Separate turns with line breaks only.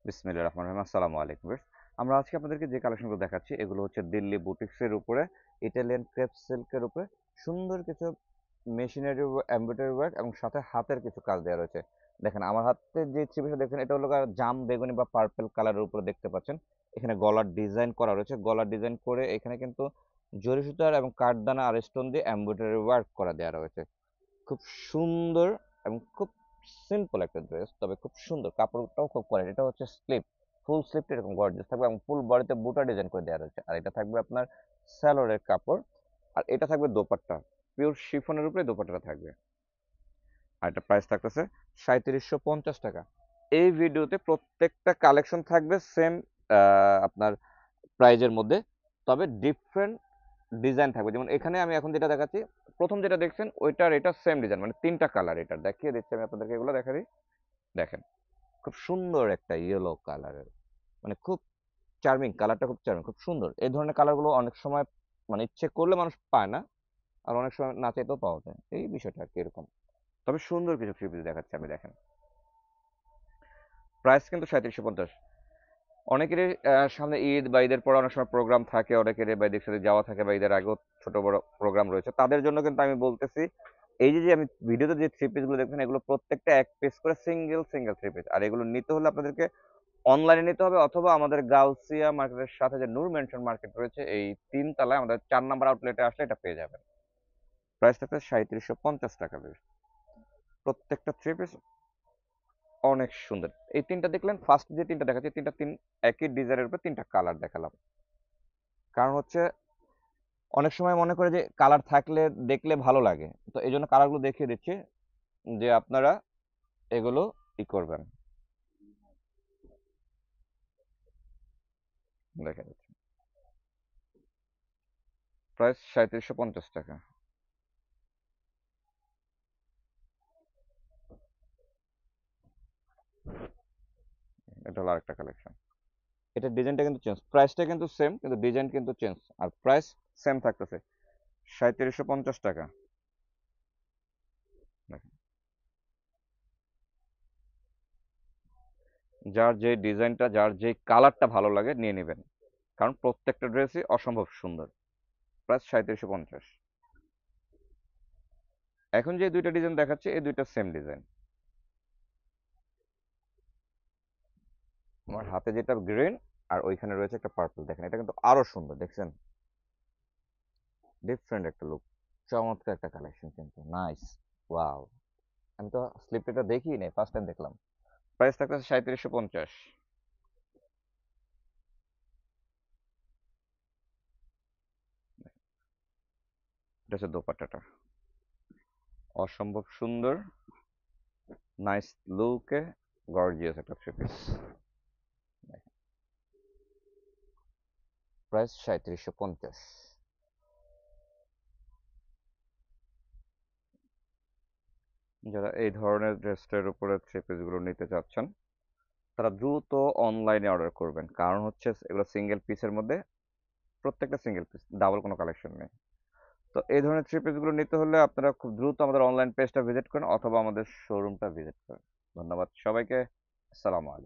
বিসমিল্লাহির রহমানির রহিম। আসসালামু আলাইকুম ভিউয়ার্স। আমরা আজকে আপনাদেরকে যে কালেকশনগুলো দেখাচ্ছি এগুলো হচ্ছে দিল্লি বুটিক্সের উপরে ইটালিয়ান ক্রেপ সিল্কের উপরে সুন্দর কিছু মেশিনারি এমব্রয়ডারি ওয়ার্ক এবং সাথে হাতের কিছু কাজ দেওয়া রয়েছে। দেখেন আমার হাতে যে থ্রি পিসটা দেখছেন এটা হলো জাম বেগুনি বা পার্পল কালারের উপরে দেখতে পাচ্ছেন। এখানে গলার ডিজাইন করা রয়েছে। গলার ডিজাইন করে এখানে কিন্তু জরি সুতার এবং কাঠদানা আর স্টোন দিয়ে এমব্রয়ডারি ওয়ার্ক করা দেওয়া রয়েছে। খুব সুন্দর এবং খুব সিম্পল একটা ড্রেস, তবে খুব সুন্দর। কাপড়টাও খুব কোয়ালিটি। এটা হচ্ছে স্লিপ, ফুল স্লিপটা এরকম গর্জিয়াস থাকবে এবং ফুল বডিতে বুটা ডিজাইন করে দেওয়া রয়েছে। আর এটা থাকবে আপনার স্যালোরের কাপড়। আর এটা থাকবে দোপাট্টা, পিওর শিফনের উপরে দোপাট্টাটা থাকবে। আর এটা প্রাইস থাকতেছে ৩৭৫০ টাকা। এই ভিডিওতে প্রত্যেকটা কালেকশন থাকবে সেম আপনার প্রাইজের মধ্যে, তবে ডিফারেন্ট ডিজাইন থাকবে। যেমন এখানে আমি এখন যেটা দেখাচ্ছি, প্রথম যেটা দেখছেন ওইটার এটা সেম ডিজাইন, মানে তিনটা কালার। এটা দেখিয়ে দিচ্ছি আমি আপনাদেরকে, এগুলো দেখা দিই। দেখেন খুব সুন্দর একটা ইয়েলো কালারের, মানে খুব চার্মিং কালারটা, খুব চার্মিং, খুব সুন্দর। এই ধরনের কালারগুলো অনেক সময় মানে ইচ্ছে করলে মানুষ পায় না, আর অনেক সময় না চাইতেও পাওয়া যায়। এই বিষয়টা আর কি এরকম। তবে সুন্দর কিছু থ্রি পিস দেখাচ্ছি আমি, দেখেন। প্রাইস কিন্তু ৩৭৫০। অনেকেরই সামনে ঈদ বা ঈদের পরে অনেক সময় প্রোগ্রাম থাকে, অনেকেরই বা ঈদের সাথে যাওয়া থাকে বা ঈদের আগেও ছোট বড় প্রোগ্রাম রয়েছে। তাদের জন্য কিন্তু আমি বলতেছি, এই যে আমি ভিডিওতে যে থ্রি পিস গুলো দেখছেন এগুলো প্রত্যেকটা এক পিস করে সিঙ্গেল সিঙ্গেল থ্রি পিস। আর এগুলো নিতে হলে আপনাদেরকে অনলাইনে নিতে হবে, অথবা আমাদের গাউসিয়া মার্কেটের সাথে যে নূর মেনশন মার্কেট রয়েছে এই ৩ তলায় আমাদের ৪ নাম্বার আউটলেটে আসলে এটা পেয়ে যাবেন। প্রাইস থাকছে ৩৭৫০ টাকা বেশ। প্রত্যেকটা থ্রি পিস অনেক সুন্দর। এই তিনটা দেখলেন, ফার্স্ট যে তিনটা দেখাচ্ছি তিন একই ডিজাইনের উপর তিনটা কালার দেখালাম। কারণ হচ্ছে অনেক সময় মনে করে যে কালার থাকলে দেখলে ভালো লাগে, তো এই জন্য কালারগুলো দেখিয়ে দিচ্ছি যে আপনারা এগুলো করবেন। দেখে দিচ্ছি। প্রাইস ৩৭৫০ টাকা। এটা হলো আরেকটা কালেকশন। এটা ডিজাইনটা কিন্তু চেঞ্জ, প্রাইসটা কিন্তু সেম, কিন্তু ডিজাইন কিন্তু চেঞ্জ। আর প্রাইস সেম থাকতেছে ৩৭৫০ টাকা। দেখেন, যার যে ডিজাইনটা, যার যে কালারটা ভালো লাগে নিয়ে নেবেন, কারণ প্রত্যেকটা ড্রেসই অসম্ভব সুন্দর। প্রাইস ৩৭৫০। এখন যে দুইটা ডিজাইন দেখাচ্ছে এই দুইটা সেম ডিজাইন। আমার হাতে যেটা গ্রিন আর ওইখানে রয়েছে একটা পার্পল, দেখেন এটা কিন্তু আরো সুন্দর, দেখছেন? ডিফারেন্ট একটা লুক, চমৎকার একটা কালেকশন কিন্তু, নাইস। ওয়াও, আমি তো স্লিপটা দেখিই নাই, ফার্স্ট টাইম দেখলাম। প্রাইস থাকতেছে ৩৭৫০। এটা হচ্ছে দোপাট্টাটা, অসম্ভব সুন্দর, নাইস লুকে, গর্জিয়াস একটা থ্রি পিস। প্রাইস ৩৭৫০। যারা এই ধরনের ড্রেসটার উপরে থ্রি পিস গুলো নিতে চাচ্ছেন তারা দ্রুত অনলাইনে অর্ডার করবেন, কারণ হচ্ছে এগুলো সিঙ্গেল পিসের মধ্যে, প্রত্যেকটা সিঙ্গেল পিস, ডাবল কোনো কালেকশন নেই। তো এই ধরনের থ্রি পিস গুলো নিতে হলে আপনারা খুব দ্রুত আমাদের অনলাইন পেজটা ভিজিট করেন অথবা আমাদের শোরুমটা ভিজিট করেন। ধন্যবাদ সবাইকে। আসসালামু আলাইকুম।